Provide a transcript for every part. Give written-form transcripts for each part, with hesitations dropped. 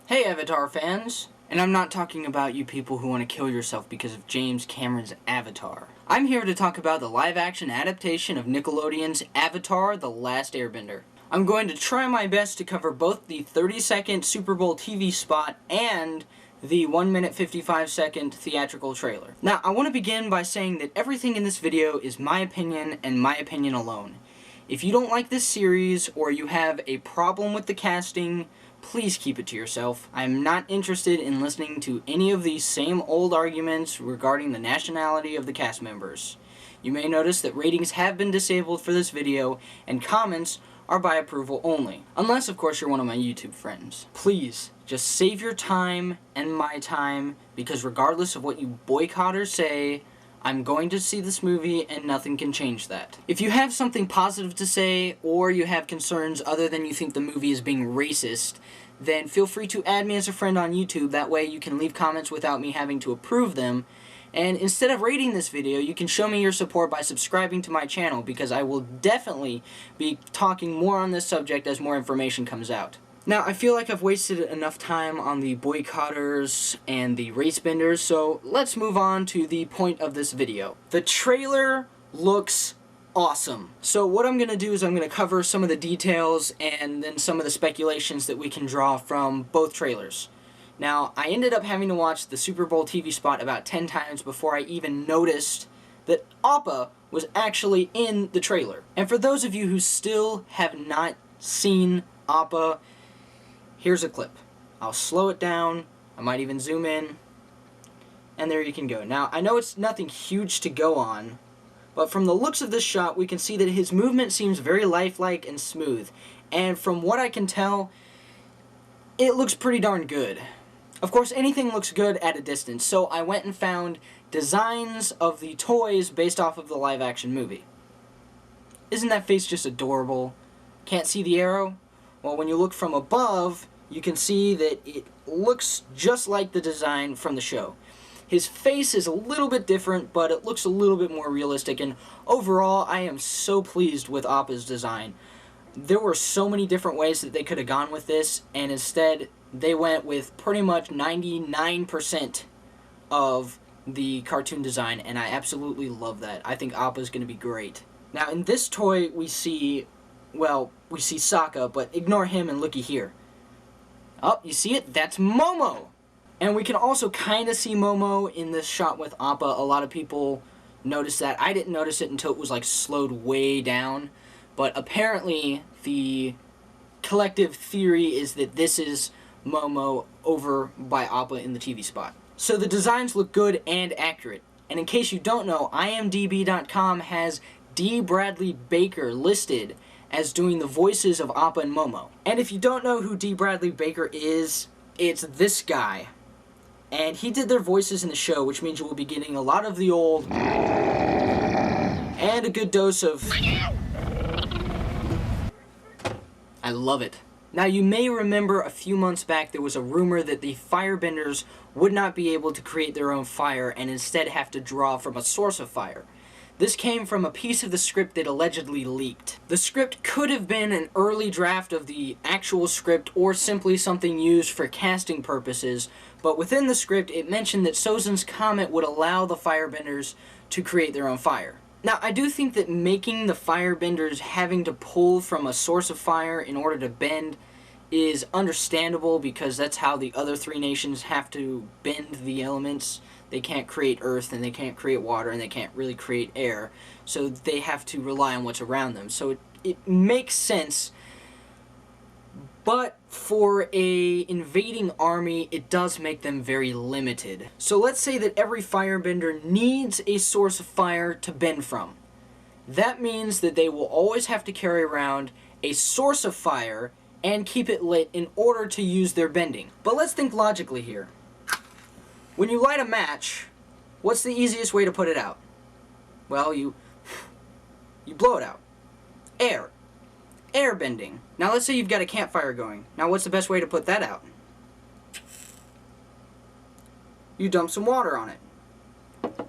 Hey Avatar fans! And I'm not talking about you people who want to kill yourself because of James Cameron's Avatar. I'm here to talk about the live-action adaptation of Nickelodeon's Avatar: The Last Airbender. I'm going to try my best to cover both the 30-second Super Bowl TV spot and the 1 minute 55-second theatrical trailer. Now, I want to begin by saying that everything in this video is my opinion and my opinion alone. If you don't like this series or you have a problem with the casting, please keep it to yourself. I am not interested in listening to any of these same old arguments regarding the nationality of the cast members. You may notice that ratings have been disabled for this video, and comments are by approval only. Unless, of course, you're one of my YouTube friends. Please, just save your time and my time, because regardless of what you boycotters say, I'm going to see this movie and nothing can change that. If you have something positive to say, or you have concerns other than you think the movie is being racist, then feel free to add me as a friend on YouTube. That way you can leave comments without me having to approve them. And instead of rating this video, you can show me your support by subscribing to my channel, because I will definitely be talking more on this subject as more information comes out. Now, I feel like I've wasted enough time on the boycotters and the race benders, so let's move on to the point of this video. The trailer looks awesome. So what I'm going to do is I'm going to cover some of the details and then some of the speculations that we can draw from both trailers. Now, I ended up having to watch the Super Bowl TV spot about 10 times before I even noticed that Opa was actually in the trailer. And for those of you who still have not seen Opa, here's a clip. I'll slow it down, I might even zoom in, and there you can go. Now, I know it's nothing huge to go on, but from the looks of this shot, we can see that his movement seems very lifelike and smooth. And from what I can tell, it looks pretty darn good. Of course, anything looks good at a distance, so I went and found designs of the toys based off of the live-action movie. Isn't that face just adorable? Can't see the arrow? Well, when you look from above, you can see that it looks just like the design from the show. His face is a little bit different, but it looks a little bit more realistic, and overall, I am so pleased with Oppa's design. There were so many different ways that they could have gone with this, and instead, they went with pretty much 99% of the cartoon design, and I absolutely love that. I think Appa's going to be great. Now, in this toy, we see Sokka, but ignore him and looky here. Oh, you see it? That's Momo! And we can also kind of see Momo in this shot with Appa. A lot of people noticed that. I didn't notice it until it was like slowed way down. But apparently the collective theory is that this is Momo over by Appa in the TV spot. So the designs look good and accurate. And in case you don't know, IMDb.com has D. Bradley Baker listed as doing the voices of Opa and Momo. And if you don't know who D. Bradley Baker is, it's this guy. And he did their voices in the show, which means you will be getting a lot of the old and a good dose of I love it. Now, you may remember a few months back there was a rumor that the Firebenders would not be able to create their own fire and instead have to draw from a source of fire. This came from a piece of the script that allegedly leaked. The script could have been an early draft of the actual script or simply something used for casting purposes, but within the script it mentioned that Sozin's comet would allow the Firebenders to create their own fire. Now, I do think that making the Firebenders having to pull from a source of fire in order to bend is understandable, because that's how the other three nations have to bend the elements. They can't create earth, and they can't create water, and they can't really create air, so they have to rely on what's around them. So it makes sense, but for a invading army, it does make them very limited. So let's say that every firebender needs a source of fire to bend from. That means that they will always have to carry around a source of fire and keep it lit in order to use their bending. But let's think logically here. When you light a match, what's the easiest way to put it out? Well, you blow it out. Air. Air bending. Now let's say you've got a campfire going. Now what's the best way to put that out? You dump some water on it.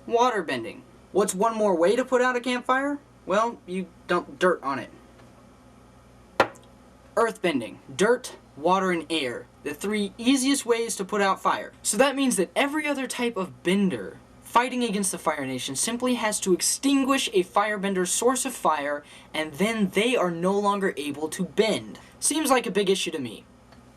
Water bending. What's one more way to put out a campfire? Well, you dump dirt on it. Earthbending, dirt, water, and air, the 3 easiest ways to put out fire. So that means that every other type of bender fighting against the Fire Nation simply has to extinguish a firebender's source of fire, and then they are no longer able to bend. Seems like a big issue to me.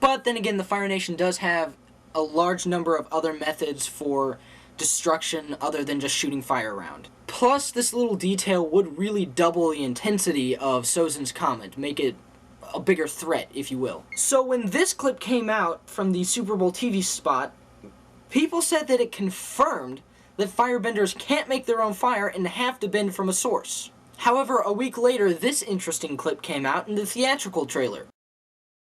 But then again, the Fire Nation does have a large number of other methods for destruction other than just shooting fire around. Plus, this little detail would really double the intensity of Sozin's comment, make it a bigger threat, if you will. So when this clip came out from the Super Bowl TV spot, people said that it confirmed that firebenders can't make their own fire and have to bend from a source. However, a week later, this interesting clip came out in the theatrical trailer.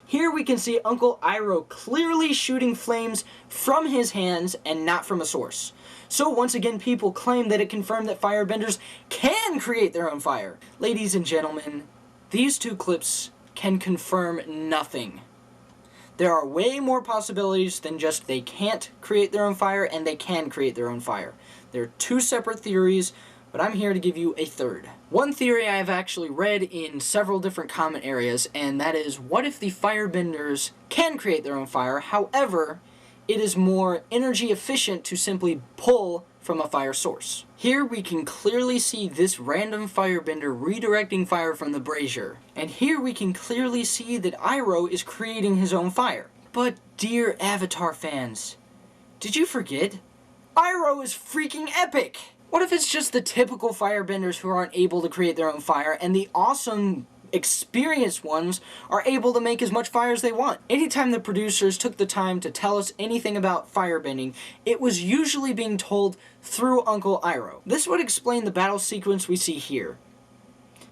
Here we can see Uncle Iroh clearly shooting flames from his hands and not from a source. So once again, people claim that it confirmed that firebenders can create their own fire. Ladies and gentlemen, these 2 clips can confirm nothing. There are way more possibilities than just they can't create their own fire and they can create their own fire. There are 2 separate theories, but I'm here to give you a third. One theory I have actually read in several different comment areas, and that is, what if the firebenders can create their own fire, however, it is more energy efficient to simply pull from a fire source. Here we can clearly see this random firebender redirecting fire from the brazier. And here we can clearly see that Iroh is creating his own fire. But dear Avatar fans, did you forget? Iroh is freaking epic! What if it's just the typical firebenders who aren't able to create their own fire, and the awesome, experienced ones are able to make as much fire as they want? Anytime the producers took the time to tell us anything about firebending, it was usually being told through Uncle Iroh. This would explain the battle sequence we see here.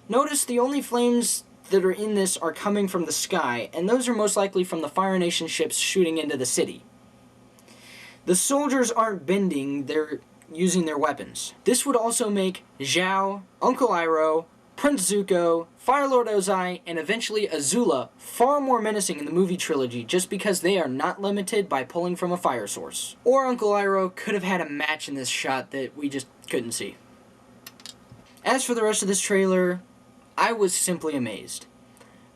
Notice the only flames that are in this are coming from the sky, and those are most likely from the Fire Nation ships shooting into the city. The soldiers aren't bending, they're using their weapons. This would also make Zhao, Uncle Iroh, Prince Zuko, Firelord Ozai, and eventually Azula far more menacing in the movie trilogy just because they are not limited by pulling from a fire source. Or Uncle Iroh could have had a match in this shot that we just couldn't see. As for the rest of this trailer, I was simply amazed.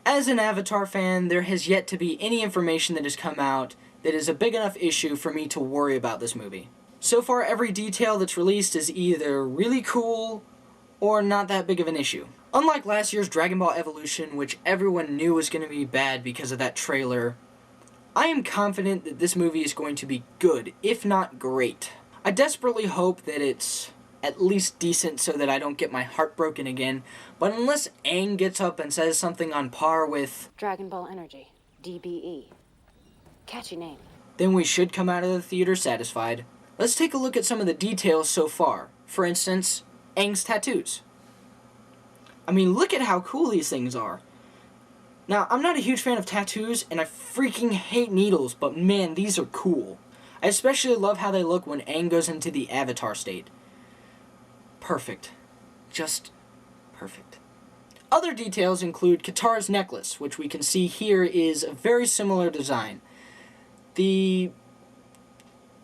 As an Avatar fan, there has yet to be any information that has come out that is a big enough issue for me to worry about this movie. So far, every detail that's released is either really cool or not that big of an issue. Unlike last year's Dragonball Evolution, which everyone knew was going to be bad because of that trailer, I am confident that this movie is going to be good, if not great. I desperately hope that it's at least decent so that I don't get my heart broken again, but unless Aang gets up and says something on par with Dragon Ball Energy, DBE. Catchy name. Then we should come out of the theater satisfied. Let's take a look at some of the details so far. For instance, Aang's tattoos. I mean, look at how cool these things are. Now, I'm not a huge fan of tattoos, and I freaking hate needles, but man, these are cool. I especially love how they look when Aang goes into the Avatar state. Perfect. Just perfect. Other details include Katara's necklace, which we can see here is a very similar design. The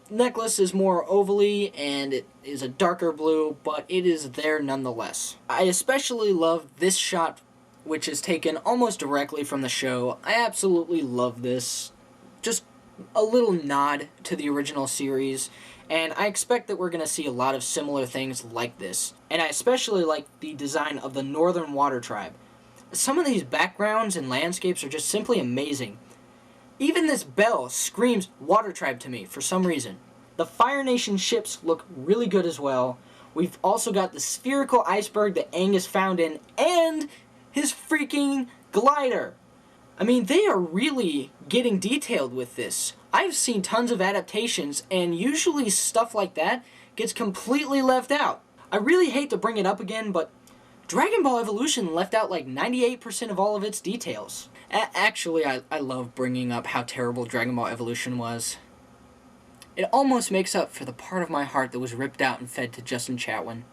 necklace is more ovally and it is a darker blue, but it is there nonetheless. I especially love this shot, which is taken almost directly from the show. I absolutely love this. Just a little nod to the original series, and I expect that we're going to see a lot of similar things like this. And I especially like the design of the Northern Water Tribe. Some of these backgrounds and landscapes are just simply amazing. Even this bell screams Water Tribe to me for some reason. The Fire Nation ships look really good as well. We've also got the spherical iceberg that Aang is found in, and his freaking glider. I mean, they are really getting detailed with this. I've seen tons of adaptations, and usually stuff like that gets completely left out. I really hate to bring it up again, but Dragon Ball Evolution left out like 98% of all of its details. Actually, I love bringing up how terrible Dragon Ball Evolution was. It almost makes up for the part of my heart that was ripped out and fed to Justin Chatwin.